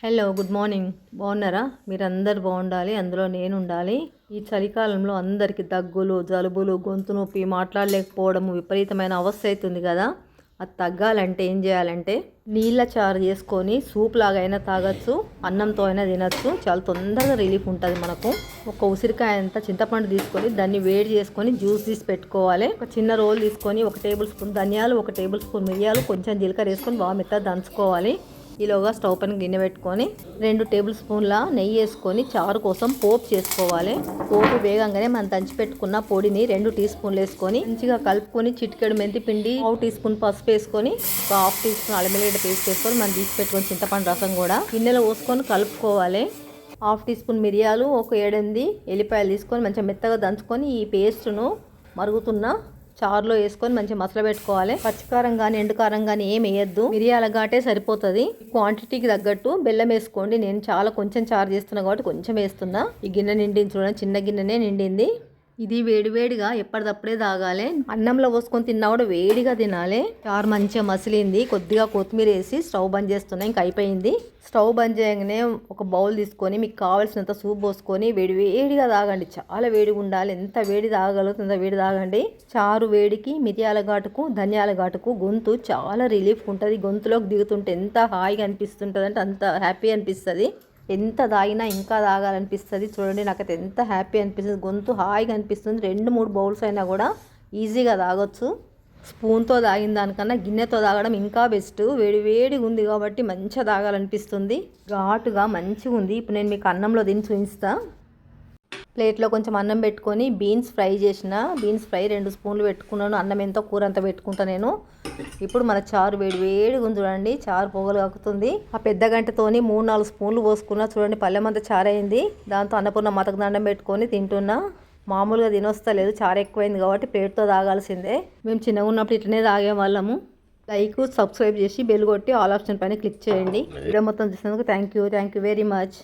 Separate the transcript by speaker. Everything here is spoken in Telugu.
Speaker 1: Hello good morning. బాగున్నారా? మీరందరు బాగుండాలి, అందులో నేను ఉండాలి. ఈ చలికాలంలో అందరికీ దగ్గులు, జలుబులు, గొంతు నొప్పి, మాట్లాడలేకపోవడం విపరీతమైన అవస్థ అవుతుంది కదా. అది తగ్గాలంటే ఏం చేయాలంటే నీళ్ళ చారు చేసుకొని సూప్ లాగా అయినా తాగొచ్చు, అన్నంతో అయినా తినచ్చు. చాలా తొందరగా రిలీఫ్ ఉంటుంది మనకు. ఒక ఉసిరికాయ అంతా చింతపండు తీసుకొని దాన్ని వేడి చేసుకొని జ్యూస్ తీసి పెట్టుకోవాలి. ఒక చిన్న రోల్ తీసుకొని 1 టేబుల్ స్పూన్ ధనియాలు, 1 టేబుల్ స్పూన్ మిరియాలు, కొంచెం జీలకర్ర వేసుకొని బాగా మెత్తగా దంచుకోవాలి. ఈలోగా స్టవ్ పైన గిన్నె పెట్టుకొని 2 టేబుల్ స్పూన్ల నెయ్యి వేసుకొని చారు కోసం పోపు చేసుకోవాలి. పోపు వేగంగానే మనం దంచి పెట్టుకున్న పొడిని 2 టీ స్పూన్లు వేసుకొని మంచిగా కలుపుకొని చిటికెడు మెంతి పిండి, 1 టీ స్పూన్ పసుపు వేసుకొని ఒక 1/2 టీ స్పూన్ అల్లం వెల్లిగడ్డ పేస్ట్ వేసుకొని మనం తీసి పెట్టుకొని చింతపండు రసం కూడా గిన్నెలో పోసుకొని కలుపుకోవాలి. 1/2 టీ స్పూన్ మిరియాలు, ఒక 7-8 ఎల్లిపాయలు తీసుకొని మంచిగా మెత్తగా దంచుకొని ఈ పేస్ట్ను మరుగుతున్న చారులో వేసుకొని మంచిగా మసల పెట్టుకోవాలి. పచ్చికారం కానీ ఎండుకారం కానీ ఏం వేయద్దు, మిరియాల ఘాటే సరిపోతుంది. క్వాంటిటీకి తగ్గట్టు బెల్లం వేసుకోండి. నేను చాలా కొంచెం చారు చేస్తున్నా కాబట్టి కొంచెం వేస్తున్నా. ఈ గిన్నె నిండింది చూడండి, చిన్న గిన్నెనే నిండింది. ఇది వేడివేడిగా ఎప్పటిదప్పుడే తాగాలి. అన్నంలో పోసుకొని తిన్నా కూడా వేడిగా తినాలి. చారు మంచిగా మసిలింది. కొద్దిగా కొత్తిమీర వేసి స్టవ్ బంద్ చేస్తున్నా, ఇంకా అయిపోయింది. స్టవ్ బంద్ చేయగానే ఒక బౌల్ తీసుకొని మీకు కావాల్సినంత సూప్ పోసుకొని వేడిగా తాగండి. చాలా వేడిగా ఉండాలి. ఎంత వేడి తాగలుగుతుందో వేడి తాగండి. చారు వేడికి, మిరియాల ఘాటుకు, ధనియాల ఘాటుకు గొంతు చాలా రిలీఫ్ ఉంటుంది. గొంతులోకి దిగుతుంటే ఎంత హాయిగా అనిపిస్తుంటుంది అంటే అంత హ్యాపీ అనిపిస్తుంది. ఎంత తాగినా ఇంకా తాగాలనిపిస్తుంది. చూడండి, నాకైతే ఎంత హ్యాపీ అనిపిస్తుంది, గొంతు హాయిగా అనిపిస్తుంది. 2-3 బౌల్స్ అయినా కూడా ఈజీగా తాగొచ్చు. స్పూన్తో తాగిన దానికన్నా గిన్నెతో తాగడం ఇంకా బెస్ట్. వేడిగా ఉంది కాబట్టి మంచిగా తాగాలనిపిస్తుంది. ఘాటుగా మంచిగా ఉంది. ఇప్పుడు నేను మీకు అన్నంలో తిని చూపిస్తా. ప్లేట్లో కొంచెం అన్నం పెట్టుకొని బీన్స్ ఫ్రై 2 స్పూన్లు పెట్టుకున్నాను. అన్నం ఎంతో కూర అంతా పెట్టుకుంటా నేను. ఇప్పుడు మన చారు వేడిగా ఉంది చూడండి. చారు పొగలు కాకుతుంది. ఆ పెద్ద గంటతోని 3-4 స్పూన్లు పోసుకున్నా. చూడండి, పల్లెమంతా చారైంది. దాంతో అన్నపూర్ణ మతకు దండం పెట్టుకొని తింటున్నా. మామూలుగా తినొస్తలేదు, చారు ఎక్కువైంది కాబట్టి ప్లేట్తో తాగాల్సిందే. మేము చిన్నగా ఉన్నప్పుడు ఇట్లనే తాగే వాళ్ళము. లైక్, సబ్స్క్రైబ్ చేసి బెల్ కొట్టి ఆల్ ఆప్షన్ పైన క్లిక్ చేయండి. వీడియో మొత్తం చూసినందుకు థ్యాంక్ యూ వెరీ మచ్.